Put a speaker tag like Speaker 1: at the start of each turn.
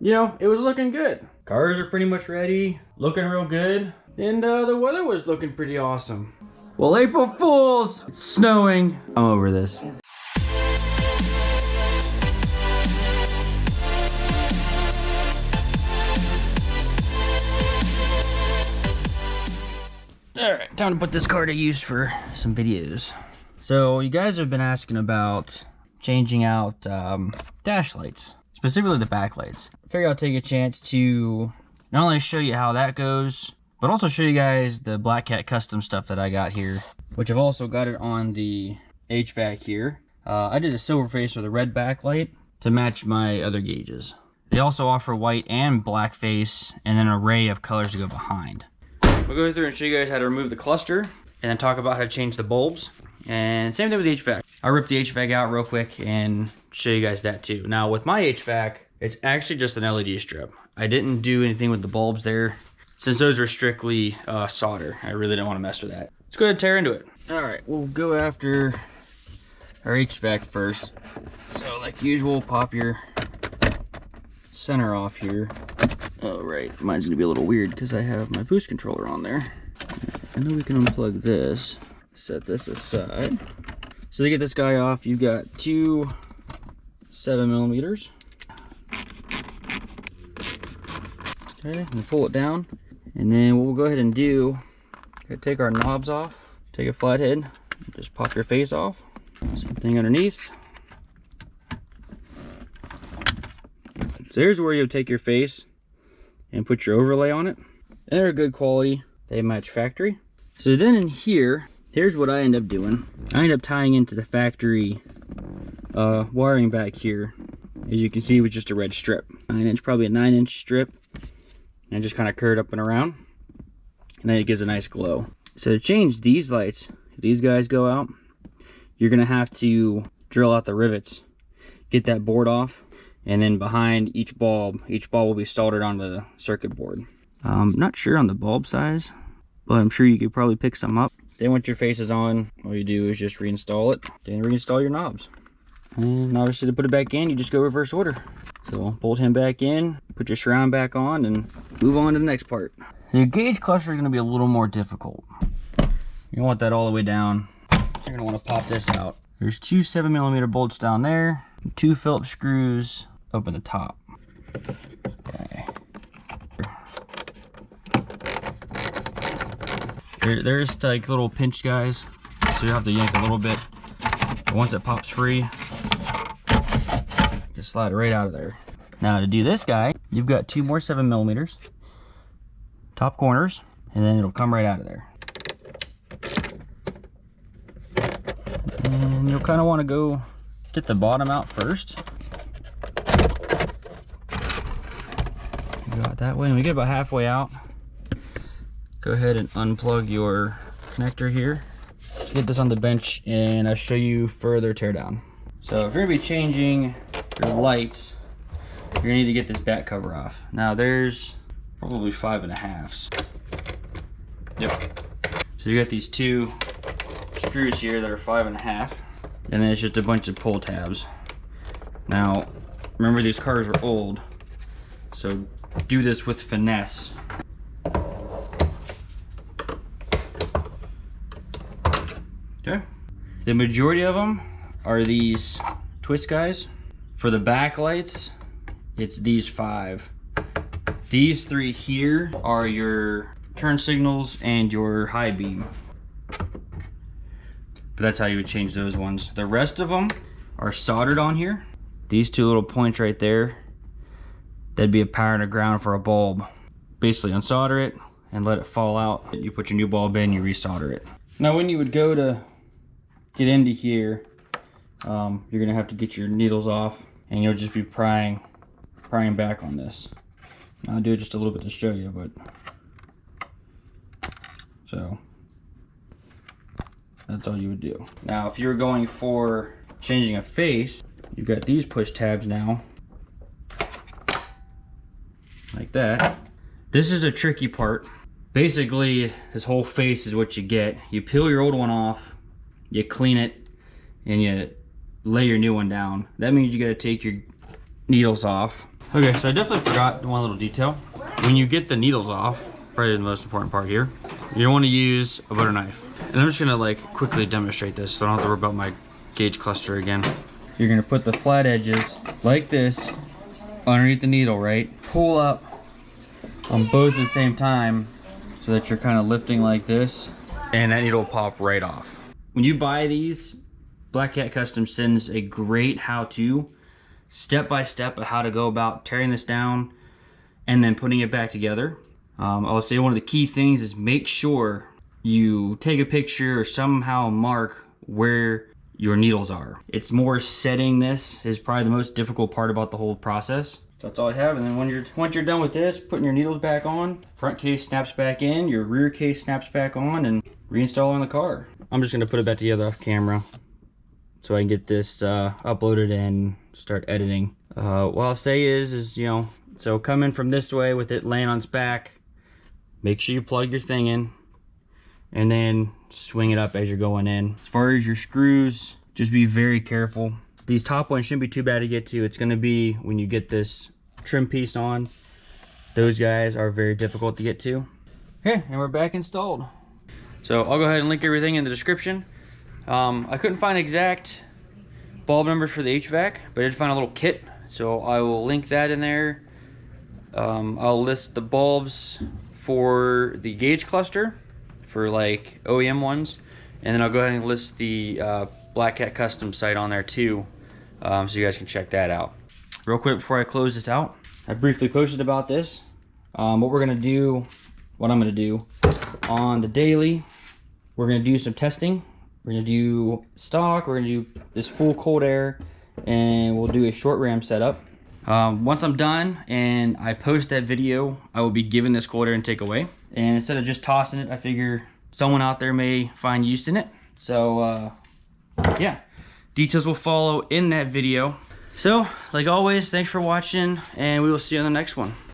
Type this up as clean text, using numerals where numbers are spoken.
Speaker 1: you know, it was looking good. Cars are pretty much ready, looking real good, and the weather was looking pretty awesome. Well, April Fools! It's snowing. I'm over this. Alright, time to put this car to use for some videos. So, you guys have been asking about changing out dash lights, specifically the back lights. I figured I'll take a chance to not only show you how that goes, but also show you guys the Black Cat custom stuff that I got here, which I've also got it on the HVAC here. I did a silver face with a red backlight to match my other gauges. They also offer white and black face and then an array of colors to go behind. We'll go through and show you guys how to remove the cluster and then talk about how to change the bulbs. And same thing with the HVAC. I'll rip the HVAC out real quick and show you guys that too. Now with my HVAC, it's actually just an LED strip. I didn't do anything with the bulbs there since those were strictly solder. I really didn't want to mess with that. Let's go ahead and tear into it. All right, we'll go after our HVAC first. So like usual, pop your center off here. All right, mine's gonna be a little weird because I have my boost controller on there. And then we can unplug this, set this aside. So to get this guy off, you've got two 7mm. Okay, and pull it down. And then what we'll go ahead and do, take our knobs off, take a flathead, just pop your face off. Same thing underneath. So here's where you'll take your face and put your overlay on it. And they're good quality, they match factory. So then in here, here's what I end up doing. I end up tying into the factory wiring back here. As you can see, with just a red strip. 9-inch, probably a 9-inch strip. And just kind of curve up and around. And then it gives a nice glow. So to change these lights, if these guys go out, you're gonna have to drill out the rivets, get that board off, and then behind each bulb will be soldered onto the circuit board. Not sure on the bulb size, but I'm sure you could probably pick some up. Then once your face is on, all you do is just reinstall it, then reinstall your knobs. And obviously to put it back in, you just go reverse order. So bolt him back in, put your surround back on, and move on to the next part. So your gauge cluster is gonna be a little more difficult. You don't want that all the way down. You're gonna wanna pop this out. There's two 7mm bolts down there, 2 Phillips screws up in the top. Okay. There's like little pinch guys, so you have to yank a little bit. But once it pops free, just slide it right out of there. Now to do this guy, you've got 2 more 7mm, top corners, and then it'll come right out of there. And you'll kind of want to go get the bottom out first. Go out that way, and we get about halfway out. Go ahead and unplug your connector here. Let's get this on the bench and I'll show you further tear down. So if you're gonna be changing your lights, you're gonna need to get this back cover off. Now there's probably 5.5s. Yep. So you got these 2 screws here that are 5.5, and then it's just a bunch of pull tabs. Now remember, these cars are old, so do this with finesse. Okay. The majority of them are these twist guys. For the backlights, it's these 5. These 3 here are your turn signals and your high beam. But that's how you would change those ones. The rest of them are soldered on here. These 2 little points right there, that'd be a power and a ground for a bulb. Basically unsolder it and let it fall out. You put your new bulb in, you resolder it. Now when you would go to get into here, you're gonna have to get your needles off, and you'll just be prying back on this. I'll do it just a little bit to show you, but so that's all you would do. Now if you're going for changing a face, you've got these push tabs now, like that. This is a tricky part. Basically, this whole face is what you get. You peel your old one off, you clean it, and you lay your new one down. That means you gotta take your needles off. Okay, so I definitely forgot one little detail. When you get the needles off, probably the most important part here, you want to use a butter knife. And I'm just gonna like quickly demonstrate this so I don't have to worry about my gauge cluster again. You're gonna put the flat edges like this underneath the needle, right? Pull up on both at the same time so that you're kind of lifting like this, and that needle will pop right off. When you buy these, Black Cat Custom sends a great how-to, step-by-step of how to go about tearing this down and then putting it back together. I'll say one of the key things is make sure you take a picture or somehow mark where your needles are. It's more setting this is probably the most difficult part about the whole process. So that's all I have. And then once you're done with this, putting your needles back on, front case snaps back in, your rear case snaps back on, and reinstall on the car. I'm just gonna put it back together off camera so I can get this uploaded and start editing. What I'll say is you know, so come in from this way with it laying on its back. Make sure you plug your thing in and then swing it up as you're going in. As far as your screws, just be very careful. These top ones shouldn't be too bad to get to. It's gonna be when you get this trim piece on, those guys are very difficult to get to. Okay, and we're back installed. So I'll go ahead and link everything in the description. I couldn't find exact bulb numbers for the HVAC, but I did find a little kit, so I will link that in there. I'll list the bulbs for the gauge cluster for like OEM ones, and then I'll go ahead and list the Black Cat Custom site on there too, so you guys can check that out. Real quick before I close this out, I briefly posted about this. What I'm gonna do on the daily, we're gonna do some testing. We're gonna do stock, we're gonna do this full cold air, and we'll do a short ram setup. Once I'm done and I post that video, I will be giving this cold air intake away. And instead of just tossing it, I figure someone out there may find use in it. So yeah, details will follow in that video. So like always, thanks for watching, and we will see you on the next one.